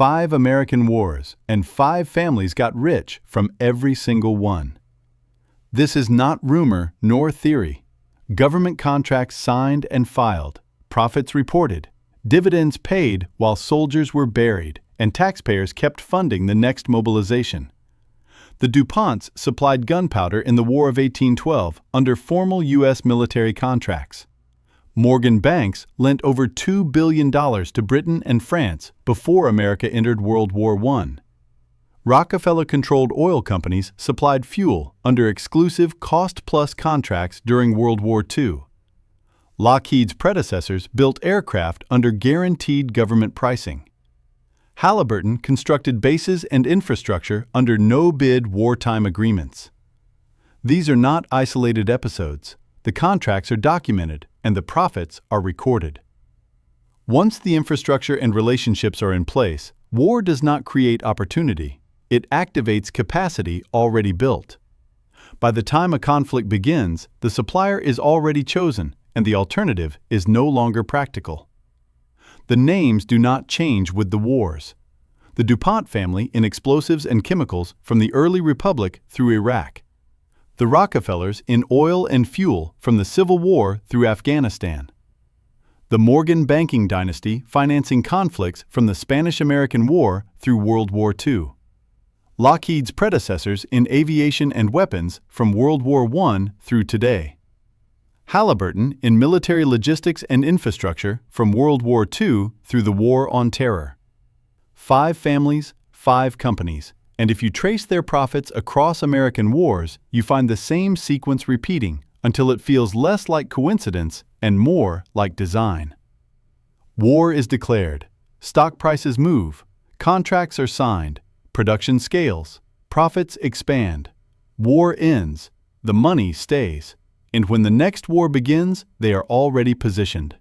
5 American wars, and 5 families got rich from every single one. This is not rumor nor theory. Government contracts signed and filed, profits reported, dividends paid while soldiers were buried, and taxpayers kept funding the next mobilization. The DuPonts supplied gunpowder in the War of 1812 under formal U.S. military contracts. Morgan Banks lent over $2 billion to Britain and France before America entered World War I. Rockefeller-controlled oil companies supplied fuel under exclusive cost-plus contracts during World War II. Lockheed's predecessors built aircraft under guaranteed government pricing. Halliburton constructed bases and infrastructure under no-bid wartime agreements. These are not isolated episodes. The contracts are documented, and the profits are recorded. Once the infrastructure and relationships are in place, war does not create opportunity. It activates capacity already built. By the time a conflict begins, the supplier is already chosen, and the alternative is no longer practical. The names do not change with the wars. The DuPont family in explosives and chemicals from the early Republic through Iraq. The Rockefellers in oil and fuel from the Civil War through Afghanistan. The Morgan banking dynasty financing conflicts from the Spanish-American War through World War II. Lockheed's predecessors in aviation and weapons from World War I through today. Halliburton in military logistics and infrastructure from World War II through the War on Terror. 5 families, 5 companies, and if you trace their profits across American wars, you find the same sequence repeating until it feels less like coincidence and more like design. War is declared, stock prices move, contracts are signed, production scales, profits expand, war ends, the money stays. And when the next war begins, they are already positioned.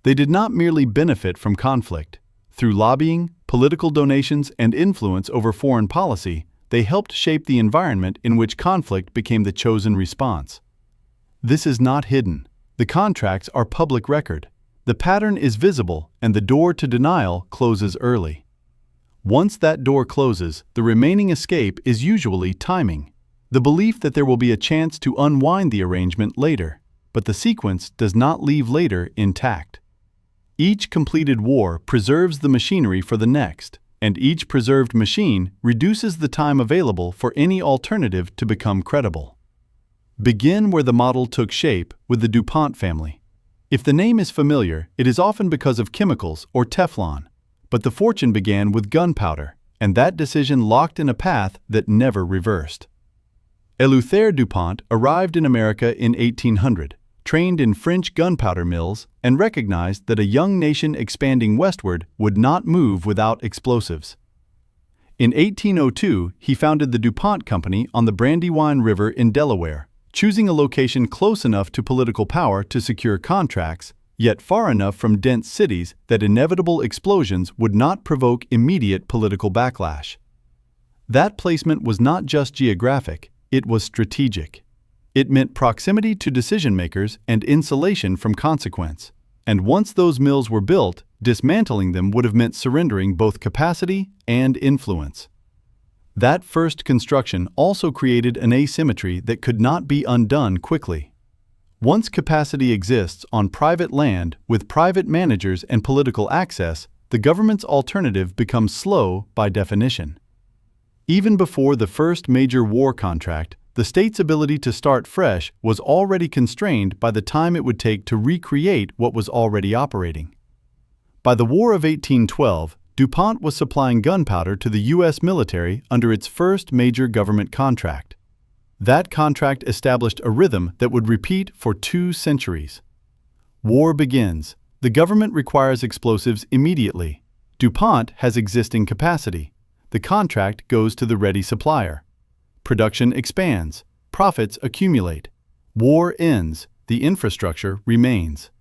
They did not merely benefit from conflict. Through lobbying, political donations, and influence over foreign policy, they helped shape the environment in which conflict became the chosen response. This is not hidden. The contracts are public record. The pattern is visible, and the door to denial closes early. Once that door closes, the remaining escape is usually timing. The belief that there will be a chance to unwind the arrangement later, but the sequence does not leave later intact. Each completed war preserves the machinery for the next, and each preserved machine reduces the time available for any alternative to become credible. Begin where the model took shape with the DuPont family. If the name is familiar, it is often because of chemicals or Teflon, but the fortune began with gunpowder, and that decision locked in a path that never reversed. Eleuthère DuPont arrived in America in 1800, trained in French gunpowder mills, and recognized that a young nation expanding westward would not move without explosives. In 1802, he founded the DuPont Company on the Brandywine River in Delaware, choosing a location close enough to political power to secure contracts, yet far enough from dense cities that inevitable explosions would not provoke immediate political backlash. That placement was not just geographic. It was strategic. It meant proximity to decision-makers and insulation from consequence. And once those mills were built, dismantling them would have meant surrendering both capacity and influence. That first construction also created an asymmetry that could not be undone quickly. Once capacity exists on private land with private managers and political access, the government's alternative becomes slow by definition. Even before the first major war contract, the state's ability to start fresh was already constrained by the time it would take to recreate what was already operating. By the War of 1812, DuPont was supplying gunpowder to the U.S. military under its first major government contract. That contract established a rhythm that would repeat for 2 centuries. War begins. The government requires explosives immediately. DuPont has existing capacity. The contract goes to the ready supplier. Production expands. Profits accumulate. War ends. The infrastructure remains.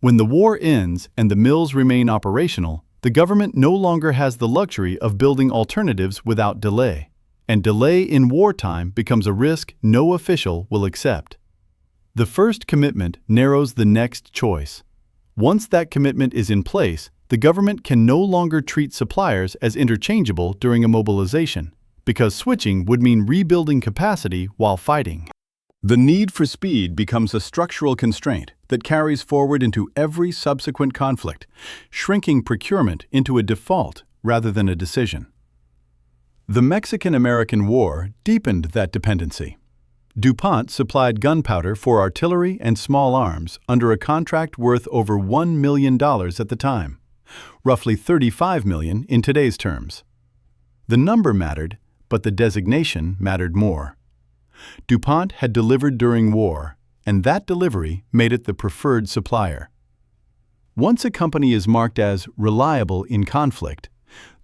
When the war ends and the mills remain operational, the government no longer has the luxury of building alternatives without delay. And delay in wartime becomes a risk no official will accept. The first commitment narrows the next choice. Once that commitment is in place, the government can no longer treat suppliers as interchangeable during a mobilization, because switching would mean rebuilding capacity while fighting. The need for speed becomes a structural constraint that carries forward into every subsequent conflict, shrinking procurement into a default rather than a decision. The Mexican-American War deepened that dependency. DuPont supplied gunpowder for artillery and small arms under a contract worth over $1 million at the time, roughly $35 million in today's terms. The number mattered, but the designation mattered more. DuPont had delivered during war, and that delivery made it the preferred supplier. Once a company is marked as reliable in conflict,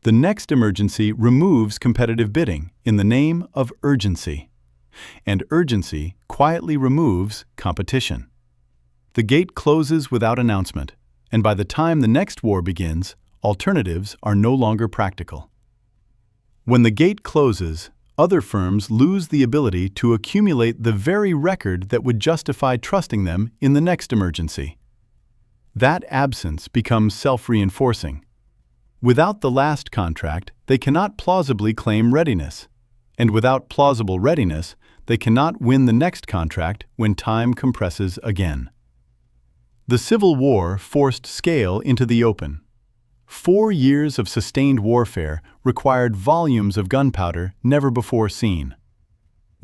the next emergency removes competitive bidding in the name of urgency. And urgency quietly removes competition. The gate closes without announcement, and by the time the next war begins, alternatives are no longer practical. When the gate closes, other firms lose the ability to accumulate the very record that would justify trusting them in the next emergency. That absence becomes self-reinforcing. Without the last contract, they cannot plausibly claim readiness. And without plausible readiness, they cannot win the next contract when time compresses again. The Civil War forced scale into the open. 4 years of sustained warfare required volumes of gunpowder never before seen.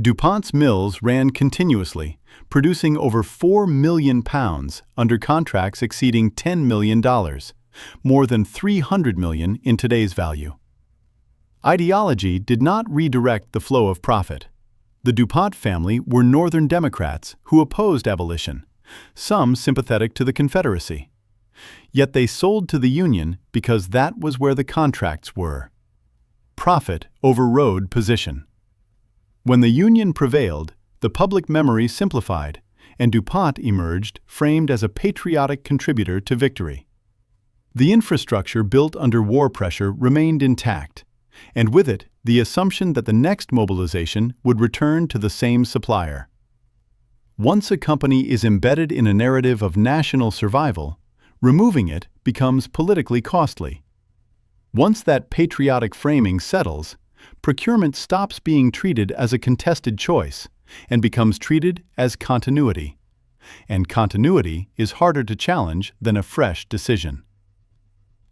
DuPont's mills ran continuously, producing over 4 million pounds under contracts exceeding $10 million, more than $300 million in today's value. Ideology did not redirect the flow of profit. The DuPont family were Northern Democrats who opposed abolition, some sympathetic to the Confederacy. Yet they sold to the Union because that was where the contracts were. Profit overrode position. When the Union prevailed, the public memory simplified, and DuPont emerged framed as a patriotic contributor to victory. The infrastructure built under war pressure remained intact, and with it, the assumption that the next mobilization would return to the same supplier. Once a company is embedded in a narrative of national survival, removing it becomes politically costly. Once that patriotic framing settles, procurement stops being treated as a contested choice and becomes treated as continuity. And continuity is harder to challenge than a fresh decision.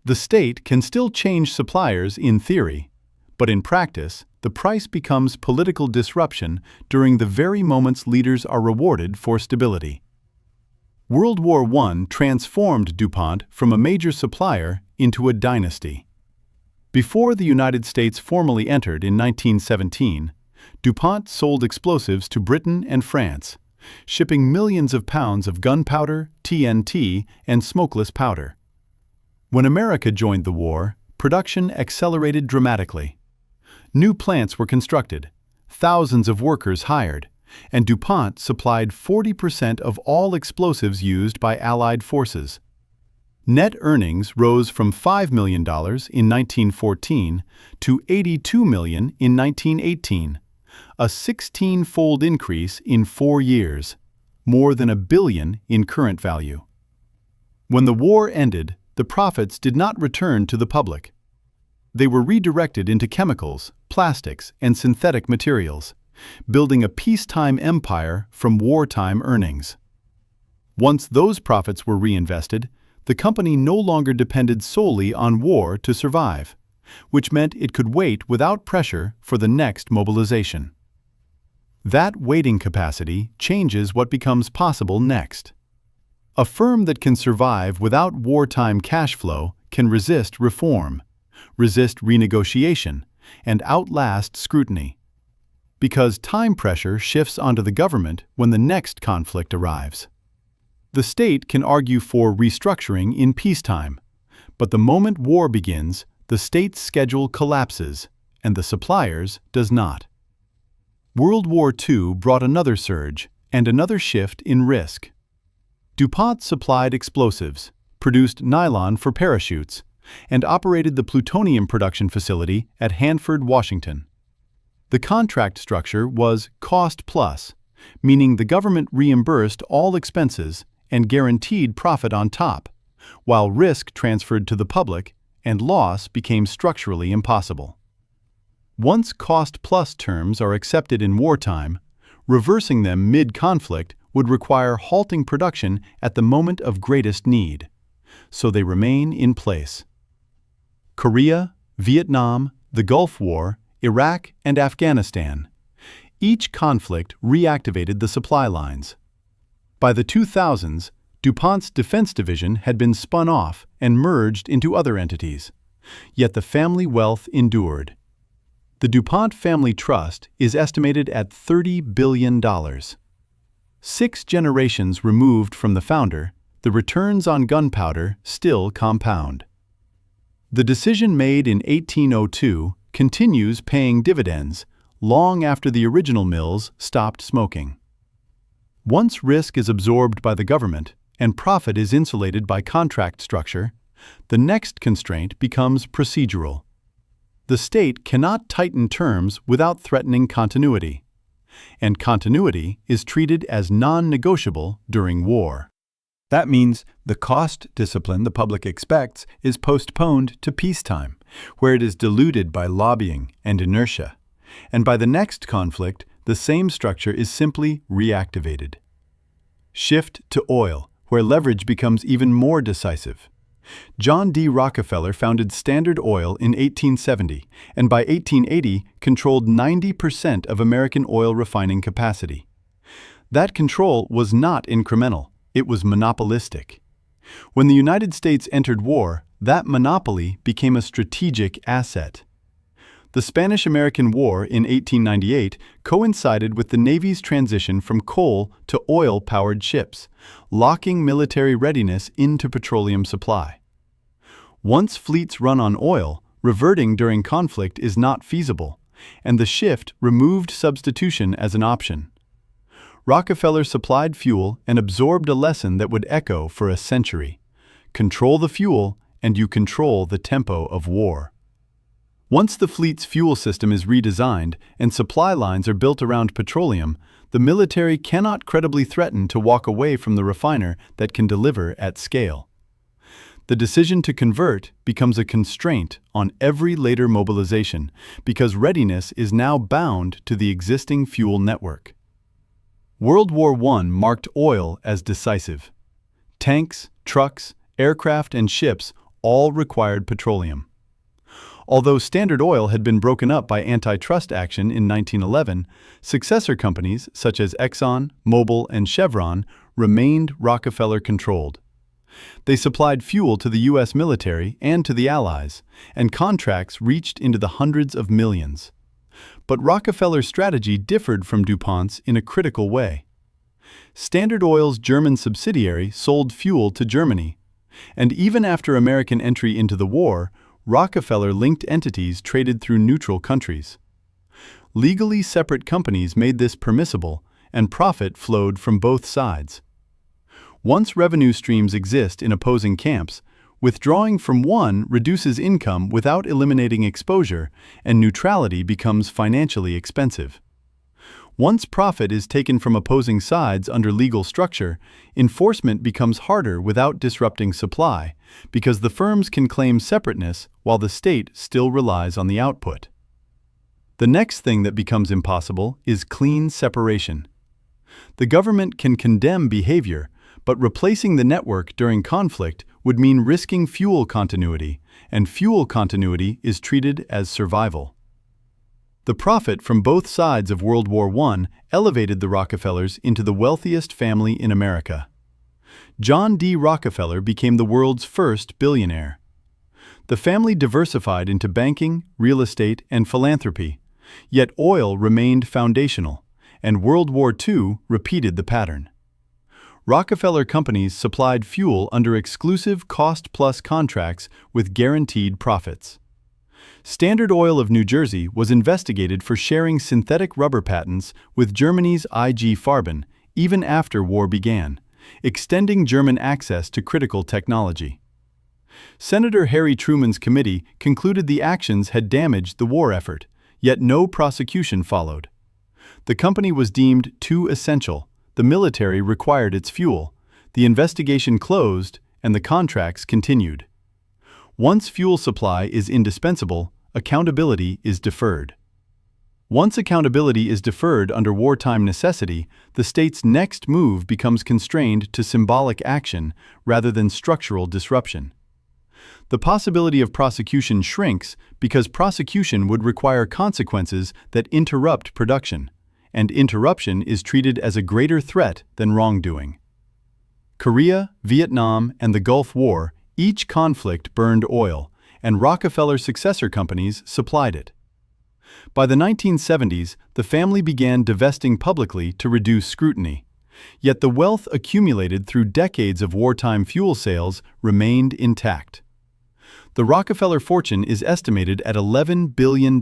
The state can still change suppliers in theory, but in practice, the price becomes political disruption during the very moments leaders are rewarded for stability. World War I transformed DuPont from a major supplier into a dynasty. Before the United States formally entered in 1917, DuPont sold explosives to Britain and France, shipping millions of pounds of gunpowder, TNT, and smokeless powder. When America joined the war, production accelerated dramatically. New plants were constructed, thousands of workers hired, and DuPont supplied 40% of all explosives used by Allied forces. Net earnings rose from $5 million in 1914 to $82 million in 1918, a 16-fold increase in 4 years, more than $1 billion in current value. When the war ended, the profits did not return to the public. They were redirected into chemicals, plastics, and synthetic materials, building a peacetime empire from wartime earnings. Once those profits were reinvested, the company no longer depended solely on war to survive, which meant it could wait without pressure for the next mobilization. That waiting capacity changes what becomes possible next. A firm that can survive without wartime cash flow can resist reform, resist renegotiation, and outlast scrutiny. Because time pressure shifts onto the government when the next conflict arrives. The state can argue for restructuring in peacetime, but the moment war begins, the state's schedule collapses, and the supplier's does not. World War II brought another surge and another shift in risk. DuPont supplied explosives, produced nylon for parachutes, and operated the plutonium production facility at Hanford, Washington. The contract structure was cost-plus, meaning the government reimbursed all expenses and guaranteed profit on top, while risk transferred to the public and loss became structurally impossible. Once cost-plus terms are accepted in wartime, reversing them mid-conflict would require halting production at the moment of greatest need, so they remain in place. Korea, Vietnam, the Gulf War, Iraq, and Afghanistan. Each conflict reactivated the supply lines. By the 2000s, DuPont's defense division had been spun off and merged into other entities, yet the family wealth endured. The DuPont Family Trust is estimated at $30 billion. 6 generations removed from the founder, the returns on gunpowder still compound. The decision made in 1802 continues paying dividends long after the original mills stopped smoking. Once risk is absorbed by the government and profit is insulated by contract structure, the next constraint becomes procedural. The state cannot tighten terms without threatening continuity, and continuity is treated as non-negotiable during war. That means the cost discipline the public expects is postponed to peacetime, where it is diluted by lobbying and inertia, and by the next conflict, the same structure is simply reactivated. Shift to oil, where leverage becomes even more decisive. John D. Rockefeller founded Standard Oil in 1870, and by 1880 controlled 90% of American oil refining capacity. That control was not incremental, it was monopolistic. When the United States entered war, that monopoly became a strategic asset. The Spanish-American War in 1898 coincided with the Navy's transition from coal to oil-powered ships, locking military readiness into petroleum supply. Once fleets run on oil, reverting during conflict is not feasible, and the shift removed substitution as an option. Rockefeller supplied fuel and absorbed a lesson that would echo for a century. Control the fuel, and you control the tempo of war. Once the fleet's fuel system is redesigned and supply lines are built around petroleum, the military cannot credibly threaten to walk away from the refiner that can deliver at scale. The decision to convert becomes a constraint on every later mobilization because readiness is now bound to the existing fuel network. World War I marked oil as decisive. Tanks, trucks, aircraft, and ships all required petroleum. Although Standard Oil had been broken up by antitrust action in 1911, successor companies such as Exxon, Mobil, and Chevron remained Rockefeller-controlled. They supplied fuel to the U.S. military and to the Allies, and contracts reached into the hundreds of millions. But Rockefeller's strategy differed from DuPont's in a critical way. Standard Oil's German subsidiary sold fuel to Germany, and even after American entry into the war, Rockefeller-linked entities traded through neutral countries. Legally separate companies made this permissible, and profit flowed from both sides. Once revenue streams exist in opposing camps, withdrawing from one reduces income without eliminating exposure, and neutrality becomes financially expensive. Once profit is taken from opposing sides under legal structure, enforcement becomes harder without disrupting supply, because the firms can claim separateness while the state still relies on the output. The next thing that becomes impossible is clean separation. The government can condemn behavior, but replacing the network during conflict would mean risking fuel continuity, and fuel continuity is treated as survival. The profit from both sides of World War I elevated the Rockefellers into the wealthiest family in America. John D. Rockefeller became the world's first billionaire. The family diversified into banking, real estate, and philanthropy, yet oil remained foundational, and World War II repeated the pattern. Rockefeller companies supplied fuel under exclusive cost-plus contracts with guaranteed profits. Standard Oil of New Jersey was investigated for sharing synthetic rubber patents with Germany's IG Farben even after war began, extending German access to critical technology. Senator Harry Truman's committee concluded the actions had damaged the war effort, yet no prosecution followed. The company was deemed too essential, the military required its fuel, the investigation closed, and the contracts continued. Once fuel supply is indispensable, accountability is deferred. Once accountability is deferred under wartime necessity, the state's next move becomes constrained to symbolic action rather than structural disruption. The possibility of prosecution shrinks because prosecution would require consequences that interrupt production, and interruption is treated as a greater threat than wrongdoing. Korea, Vietnam, and the Gulf War, each conflict burned oil, and Rockefeller's successor companies supplied it. By the 1970s, the family began divesting publicly to reduce scrutiny. Yet the wealth accumulated through decades of wartime fuel sales remained intact. The Rockefeller fortune is estimated at $11 billion,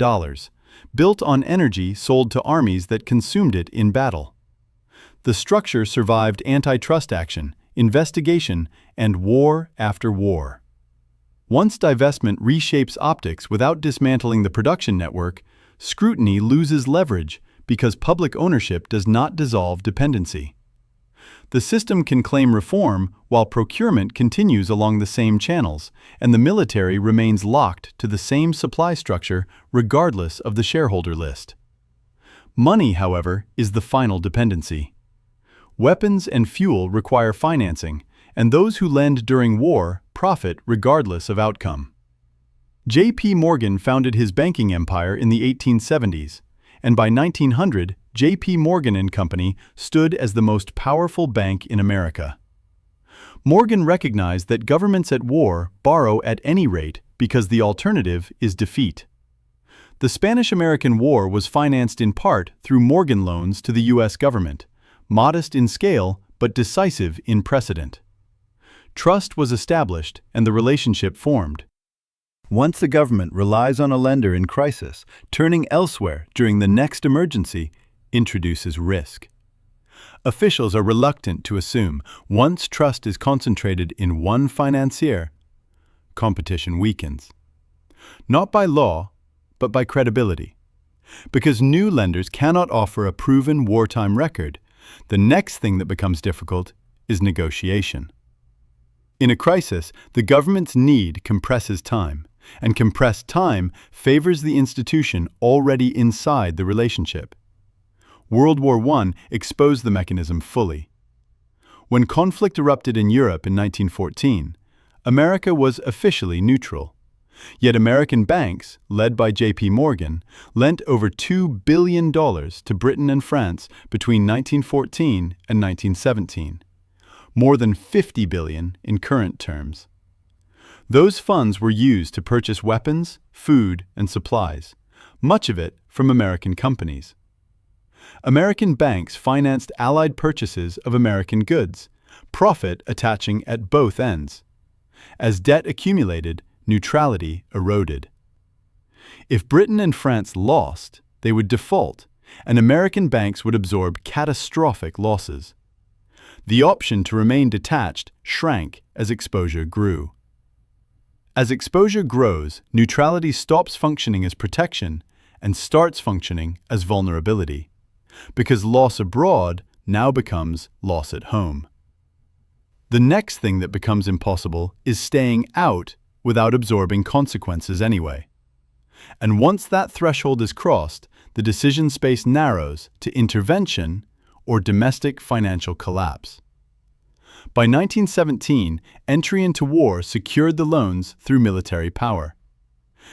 built on energy sold to armies that consumed it in battle. The structure survived antitrust action, investigation, and war after war. Once divestment reshapes optics without dismantling the production network, scrutiny loses leverage because public ownership does not dissolve dependency. The system can claim reform while procurement continues along the same channels, and the military remains locked to the same supply structure regardless of the shareholder list. Money, however, is the final dependency. Weapons and fuel require financing, and those who lend during war profit regardless of outcome. J.P. Morgan founded his banking empire in the 1870s, and by 1900, J.P. Morgan and Company stood as the most powerful bank in America. Morgan recognized that governments at war borrow at any rate because the alternative is defeat. The Spanish-American War was financed in part through Morgan loans to the U.S. government, modest in scale but decisive in precedent. Trust was established and the relationship formed. Once the government relies on a lender in crisis, turning elsewhere during the next emergency introduces risk. Officials are reluctant to assume once trust is concentrated in one financier, competition weakens. Not by law, but by credibility. Because new lenders cannot offer a proven wartime record, the next thing that becomes difficult is negotiation. In a crisis, the government's need compresses time, and compressed time favors the institution already inside the relationship. World War I exposed the mechanism fully. When conflict erupted in Europe in 1914, America was officially neutral. Yet American banks, led by J.P. Morgan, lent over $2 billion to Britain and France between 1914 and 1917, more than $50 billion in current terms. Those funds were used to purchase weapons, food, and supplies, much of it from American companies. American banks financed Allied purchases of American goods, profit attaching at both ends. As debt accumulated, neutrality eroded. If Britain and France lost, they would default, and American banks would absorb catastrophic losses. The option to remain detached shrank as exposure grew. As exposure grows, neutrality stops functioning as protection and starts functioning as vulnerability, because loss abroad now becomes loss at home. The next thing that becomes impossible is staying out without absorbing consequences anyway. And once that threshold is crossed, the decision space narrows to intervention or domestic financial collapse. By 1917, entry into war secured the loans through military power.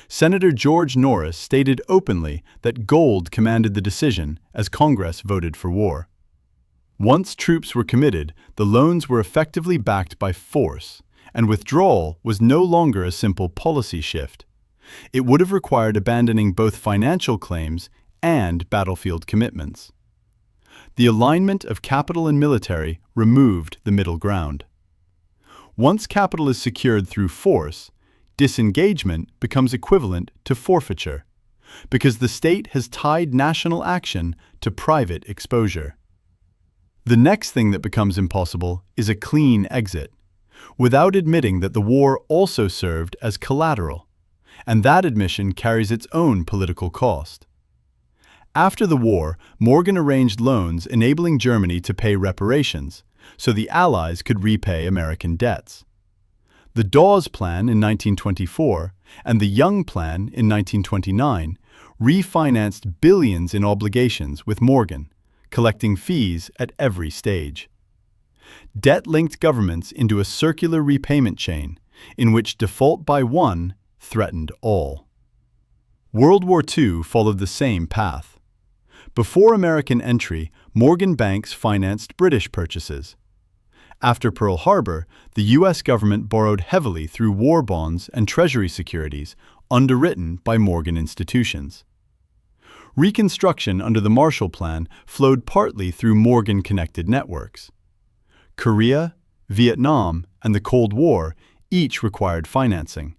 Senator George Norris stated openly that gold commanded the decision as Congress voted for war. Once troops were committed, the loans were effectively backed by force, and withdrawal was no longer a simple policy shift. It would have required abandoning both financial claims and battlefield commitments. The alignment of capital and military removed the middle ground. Once capital is secured through force, disengagement becomes equivalent to forfeiture, because the state has tied national action to private exposure. The next thing that becomes impossible is a clean exit, without admitting that the war also served as collateral, and that admission carries its own political cost. After the war, Morgan arranged loans enabling Germany to pay reparations, so the Allies could repay American debts. The Dawes Plan in 1924 and the Young Plan in 1929 refinanced billions in obligations with Morgan, collecting fees at every stage. Debt linked governments into a circular repayment chain in which default by one threatened all. World War II followed the same path. Before American entry, Morgan banks financed British purchases. After Pearl Harbor, the U.S. government borrowed heavily through war bonds and Treasury securities underwritten by Morgan institutions. Reconstruction under the Marshall Plan flowed partly through Morgan-connected networks. Korea, Vietnam, and the Cold War each required financing.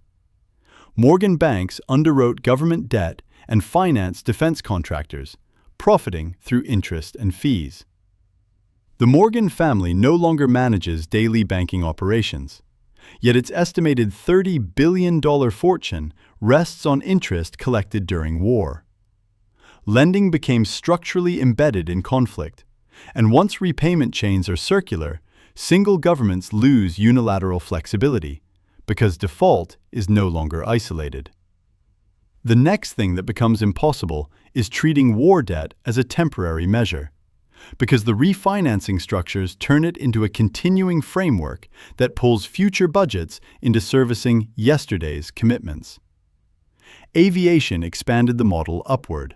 Morgan banks underwrote government debt and financed defense contractors, profiting through interest and fees. The Morgan family no longer manages daily banking operations, yet its estimated $30 billion fortune rests on interest collected during war. Lending became structurally embedded in conflict, and once repayment chains are circular, single governments lose unilateral flexibility, because default is no longer isolated. The next thing that becomes impossible is treating war debt as a temporary measure, because the refinancing structures turn it into a continuing framework that pulls future budgets into servicing yesterday's commitments. Aviation expanded the model upward.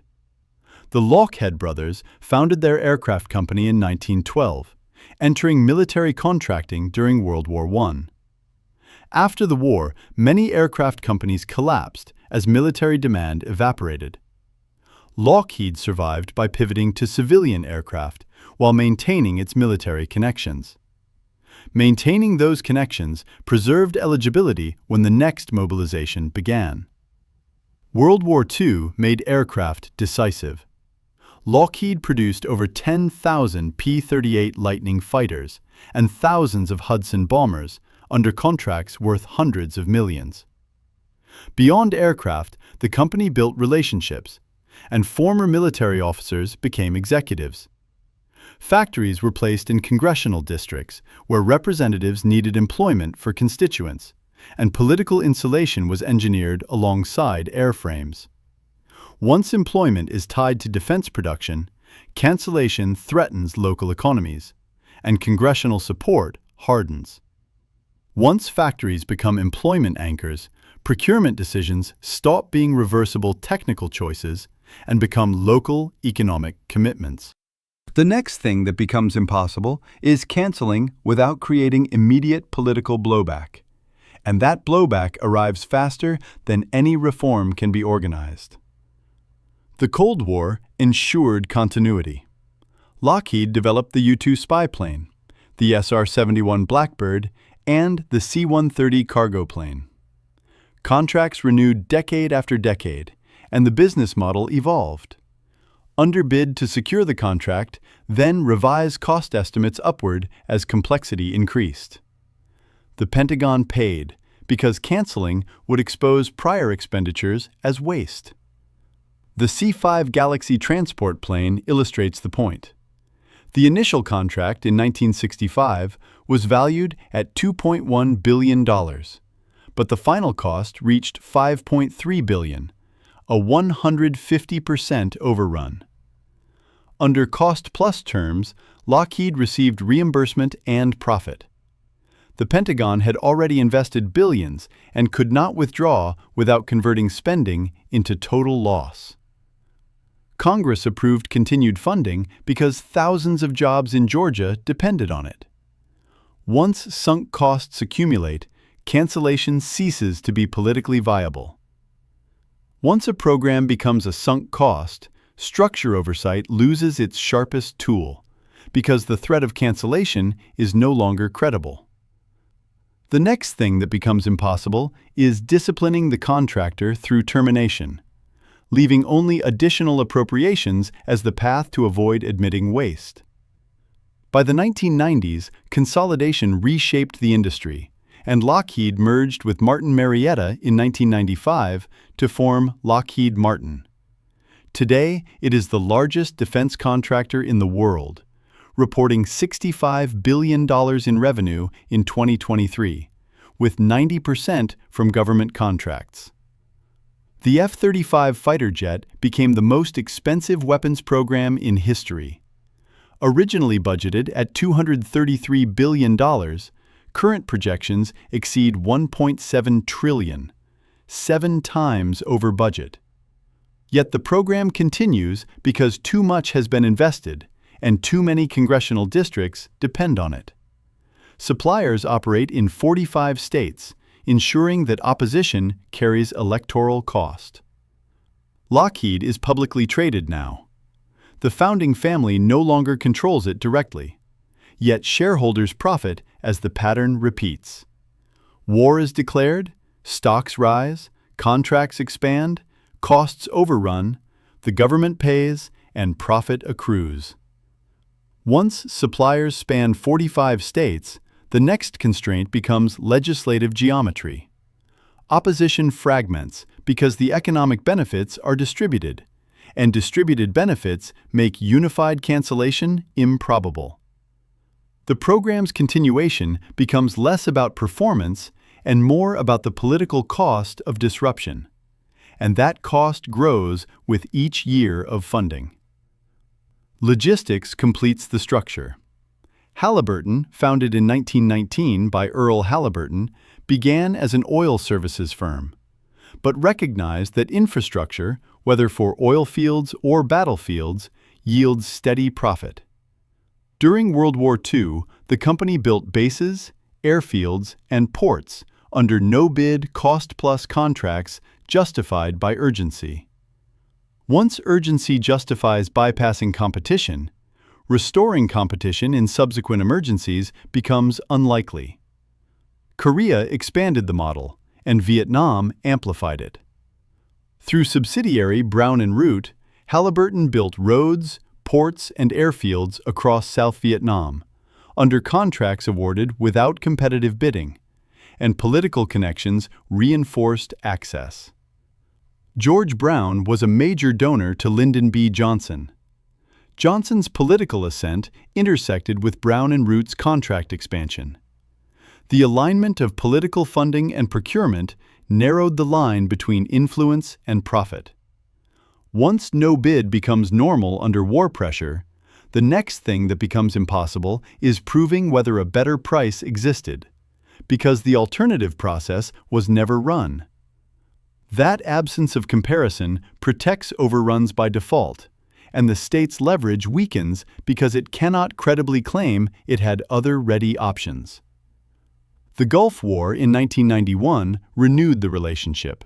The Lockheed brothers founded their aircraft company in 1912, entering military contracting during World War I. After the war, many aircraft companies collapsed as military demand evaporated. Lockheed survived by pivoting to civilian aircraft while maintaining its military connections. Maintaining those connections preserved eligibility when the next mobilization began. World War II made aircraft decisive. Lockheed produced over 10,000 P-38 Lightning fighters and thousands of Hudson bombers under contracts worth hundreds of millions. Beyond aircraft, the company built relationships, and former military officers became executives. Factories were placed in congressional districts where representatives needed employment for constituents, and political insulation was engineered alongside airframes. Once employment is tied to defense production, cancellation threatens local economies, and congressional support hardens. Once factories become employment anchors, procurement decisions stop being reversible technical choices and become local economic commitments. The next thing that becomes impossible is canceling without creating immediate political blowback. And that blowback arrives faster than any reform can be organized. The Cold War ensured continuity. Lockheed developed the U-2 spy plane, the SR-71 Blackbird, and the C-130 cargo plane. Contracts renewed decade after decade, and the business model evolved. Underbid to secure the contract, then revise cost estimates upward as complexity increased. The Pentagon paid because canceling would expose prior expenditures as waste. The C-5 Galaxy transport plane illustrates the point. The initial contract in 1965 was valued at $2.1 billion, but the final cost reached $5.3 billion, a 150% overrun. Under cost-plus terms, Lockheed received reimbursement and profit. The Pentagon had already invested billions and could not withdraw without converting spending into total loss. Congress approved continued funding because thousands of jobs in Georgia depended on it. Once sunk costs accumulate, cancellation ceases to be politically viable. Once a program becomes a sunk cost, structure oversight loses its sharpest tool, because the threat of cancellation is no longer credible. The next thing that becomes impossible is disciplining the contractor through termination, leaving only additional appropriations as the path to avoid admitting waste. By the 1990s, consolidation reshaped the industry, and Lockheed merged with Martin Marietta in 1995 to form Lockheed Martin. Today, it is the largest defense contractor in the world, reporting $65 billion in revenue in 2023, with 90% from government contracts. The F-35 fighter jet became the most expensive weapons program in history. Originally budgeted at $233 billion, current projections exceed $1.7 trillion, 7 times over budget. Yet the program continues because too much has been invested, and too many congressional districts depend on it. Suppliers operate in 45 states, ensuring that opposition carries electoral cost. Lockheed is publicly traded now. The founding family no longer controls it directly, yet shareholders profit as the pattern repeats. War is declared, stocks rise, contracts expand, costs overrun, the government pays, and profit accrues. Once suppliers span 45 states, the next constraint becomes legislative geometry. Opposition fragments because the economic benefits are distributed, and distributed benefits make unified cancellation improbable. The program's continuation becomes less about performance and more about the political cost of disruption, and that cost grows with each year of funding. Logistics completes the structure. Halliburton, founded in 1919 by Earl Halliburton, began as an oil services firm, but recognized that infrastructure, whether for oil fields or battlefields, yields steady profit. During World War II, the company built bases, airfields, and ports under no-bid, cost-plus contracts justified by urgency. Once urgency justifies bypassing competition, restoring competition in subsequent emergencies becomes unlikely. Korea expanded the model, and Vietnam amplified it. Through subsidiary Brown & Root, Halliburton built roads, ports, and airfields across South Vietnam, under contracts awarded without competitive bidding, and political connections reinforced access. George Brown was a major donor to Lyndon B. Johnson. Johnson's political ascent intersected with Brown & Root's contract expansion. The alignment of political funding and procurement narrowed the line between influence and profit. Once no bid becomes normal under war pressure, the next thing that becomes impossible is proving whether a better price existed, because the alternative process was never run. That absence of comparison protects overruns by default, and the state's leverage weakens because it cannot credibly claim it had other ready options. The Gulf War in 1991 renewed the relationship.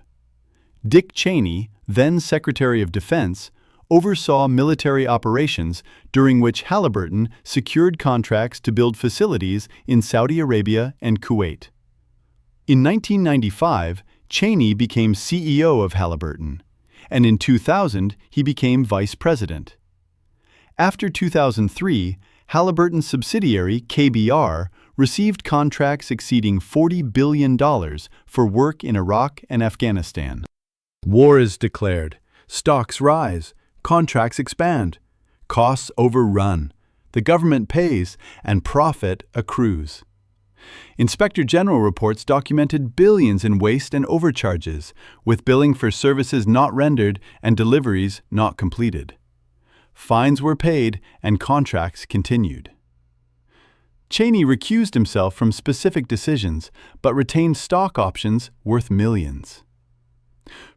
Dick Cheney, then Secretary of Defense, oversaw military operations during which Halliburton secured contracts to build facilities in Saudi Arabia and Kuwait. In 1995, Cheney became CEO of Halliburton, and in 2000 he became vice president. After 2003, Halliburton's subsidiary KBR received contracts exceeding $40 billion for work in Iraq and Afghanistan. War is declared, stocks rise, contracts expand, costs overrun, the government pays, and profit accrues. Inspector General reports documented billions in waste and overcharges, with billing for services not rendered and deliveries not completed. Fines were paid and contracts continued. Cheney recused himself from specific decisions, but retained stock options worth millions.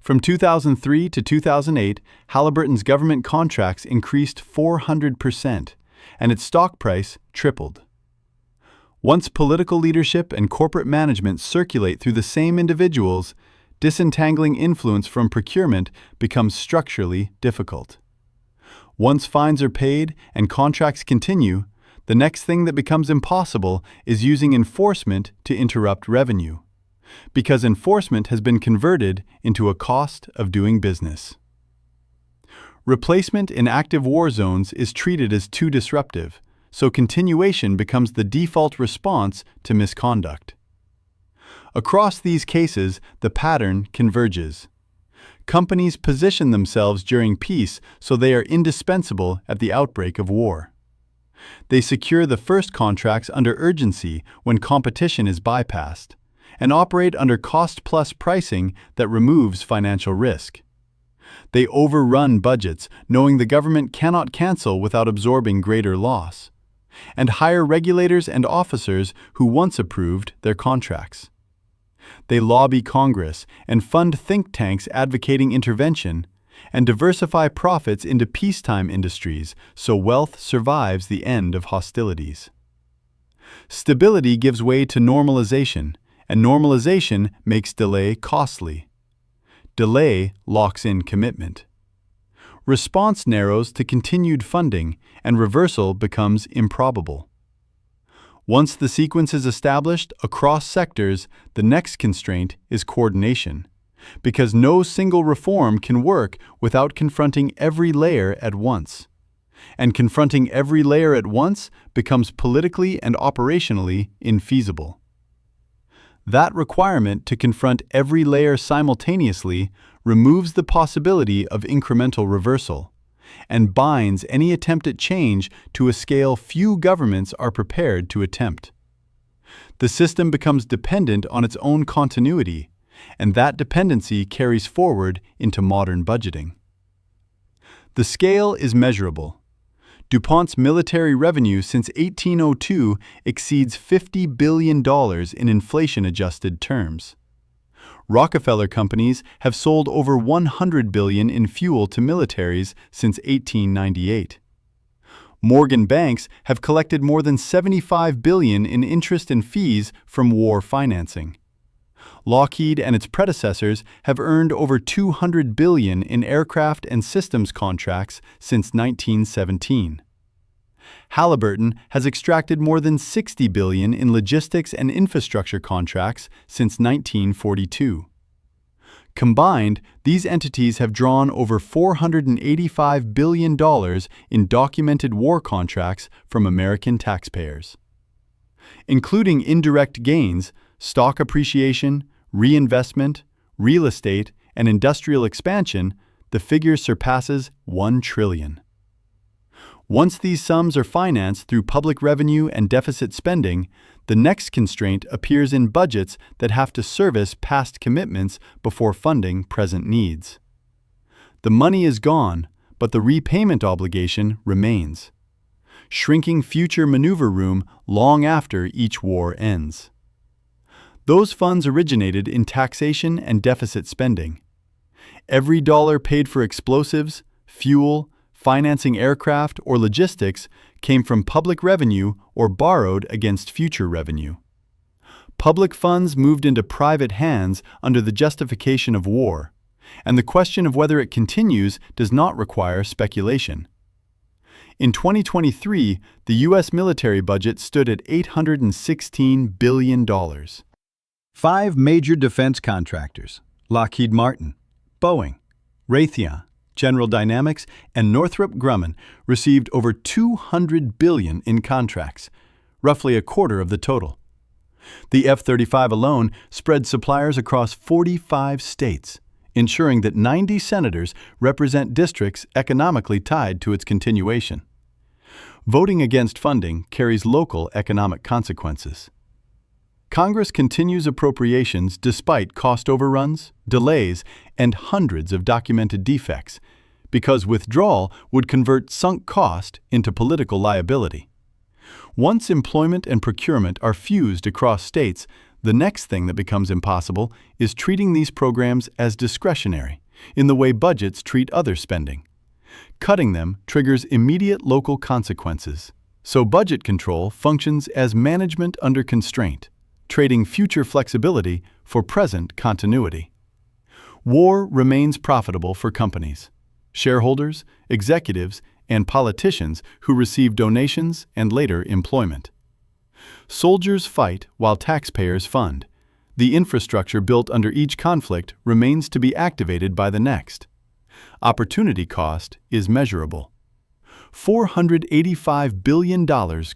From 2003 to 2008, Halliburton's government contracts increased 400%, and its stock price tripled. Once political leadership and corporate management circulate through the same individuals, disentangling influence from procurement becomes structurally difficult. Once fines are paid and contracts continue, the next thing that becomes impossible is using enforcement to interrupt revenue, because enforcement has been converted into a cost of doing business. Replacement in active war zones is treated as too disruptive, so continuation becomes the default response to misconduct. Across these cases, the pattern converges. Companies position themselves during peace so they are indispensable at the outbreak of war. They secure the first contracts under urgency when competition is bypassed, and operate under cost-plus pricing that removes financial risk. They overrun budgets, knowing the government cannot cancel without absorbing greater loss, and hire regulators and officers who once approved their contracts. They lobby Congress and fund think tanks advocating intervention, and diversify profits into peacetime industries so wealth survives the end of hostilities. Stability gives way to normalization, and normalization makes delay costly. Delay locks in commitment. Response narrows to continued funding, and reversal becomes improbable. Once the sequence is established across sectors, the next constraint is coordination, because no single reform can work without confronting every layer at once. And confronting every layer at once becomes politically and operationally infeasible. That requirement to confront every layer simultaneously removes the possibility of incremental reversal, and binds any attempt at change to a scale few governments are prepared to attempt. The system becomes dependent on its own continuity, and that dependency carries forward into modern budgeting. The scale is measurable. DuPont's military revenue since 1802 exceeds $50 billion in inflation-adjusted terms. Rockefeller companies have sold over $100 billion in fuel to militaries since 1898. Morgan banks have collected more than $75 billion in interest and fees from war financing. Lockheed and its predecessors have earned over $200 billion in aircraft and systems contracts since 1917. Halliburton has extracted more than $60 billion in logistics and infrastructure contracts since 1942. Combined, these entities have drawn over $485 billion in documented war contracts from American taxpayers. Including indirect gains, stock appreciation, reinvestment, real estate, and industrial expansion, the figure surpasses $1 trillion. Once these sums are financed through public revenue and deficit spending, the next constraint appears in budgets that have to service past commitments before funding present needs. The money is gone, but the repayment obligation remains, shrinking future maneuver room long after each war ends. Those funds originated in taxation and deficit spending. Every dollar paid for explosives, fuel, financing aircraft, or logistics came from public revenue or borrowed against future revenue. Public funds moved into private hands under the justification of war, and the question of whether it continues does not require speculation. In 2023, the U.S. military budget stood at $816 billion. 5 major defense contractors: Lockheed Martin, Boeing, Raytheon, General Dynamics, and Northrop Grumman received over $200 billion in contracts, roughly a quarter of the total. The F-35 alone spread suppliers across 45 states, ensuring that 90 senators represent districts economically tied to its continuation. Voting against funding carries local economic consequences. Congress continues appropriations despite cost overruns, delays, and hundreds of documented defects, because withdrawal would convert sunk cost into political liability. Once employment and procurement are fused across states, the next thing that becomes impossible is treating these programs as discretionary, in the way budgets treat other spending. Cutting them triggers immediate local consequences, so budget control functions as management under constraint, trading future flexibility for present continuity. War remains profitable for companies, shareholders, executives, and politicians who receive donations and later employment. Soldiers fight while taxpayers fund. The infrastructure built under each conflict remains to be activated by the next. Opportunity cost is measurable. $485 billion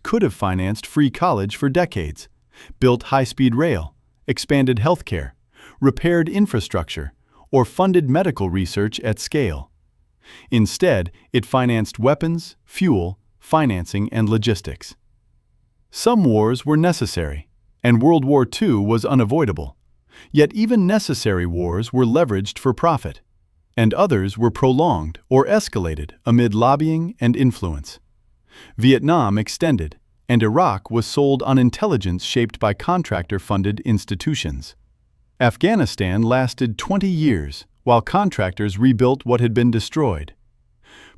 could have financed free college for decades, built high-speed rail, expanded healthcare, repaired infrastructure, or funded medical research at scale. Instead, it financed weapons, fuel, financing, and logistics. Some wars were necessary, and World War II was unavoidable. Yet even necessary wars were leveraged for profit, and others were prolonged or escalated amid lobbying and influence. Vietnam extended, and Iraq was sold on intelligence shaped by contractor-funded institutions. Afghanistan lasted 20 years, while contractors rebuilt what had been destroyed.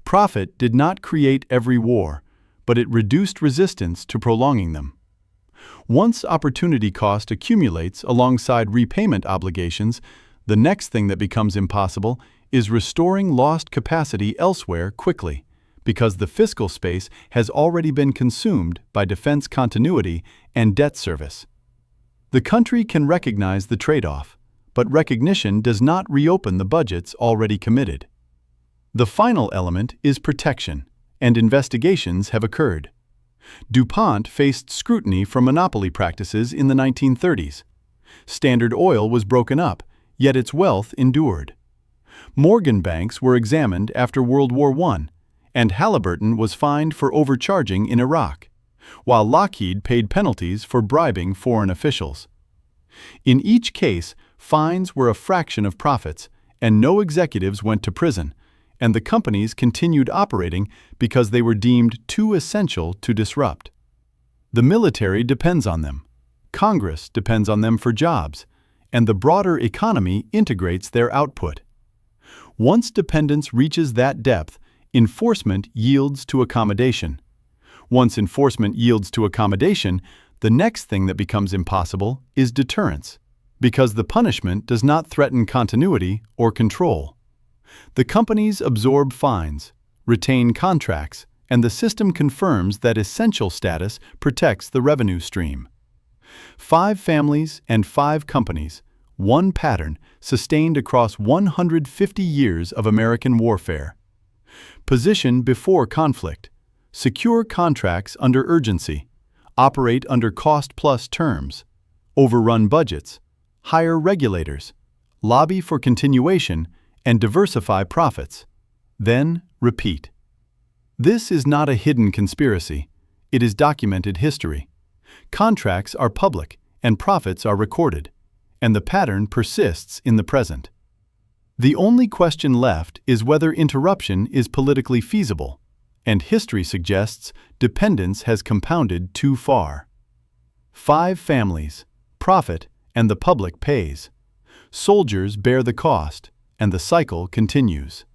Profit did not create every war, but it reduced resistance to prolonging them. Once opportunity cost accumulates alongside repayment obligations, the next thing that becomes impossible is restoring lost capacity elsewhere quickly, because the fiscal space has already been consumed by defense continuity and debt service. The country can recognize the trade-off, but recognition does not reopen the budgets already committed. The final element is protection, and investigations have occurred. DuPont faced scrutiny from monopoly practices in the 1930s. Standard Oil was broken up, yet its wealth endured. Morgan banks were examined after World War I, and Halliburton was fined for overcharging in Iraq, while Lockheed paid penalties for bribing foreign officials. In each case, fines were a fraction of profits, and no executives went to prison, and the companies continued operating because they were deemed too essential to disrupt. The military depends on them, Congress depends on them for jobs, and the broader economy integrates their output. Once dependence reaches that depth, enforcement yields to accommodation. Once enforcement yields to accommodation, the next thing that becomes impossible is deterrence, because the punishment does not threaten continuity or control. The companies absorb fines, retain contracts, and the system confirms that essential status protects the revenue stream. 5 families and 5 companies, one pattern sustained across 150 years of American warfare. Position before conflict, secure contracts under urgency, operate under cost-plus terms, overrun budgets, hire regulators, lobby for continuation, and diversify profits. Then repeat. This is not a hidden conspiracy. It is documented history. Contracts are public, and profits are recorded, and the pattern persists in the present. The only question left is whether interruption is politically feasible, and history suggests dependence has compounded too far. 5 families, profit, and the public pays. Soldiers bear the cost, and the cycle continues.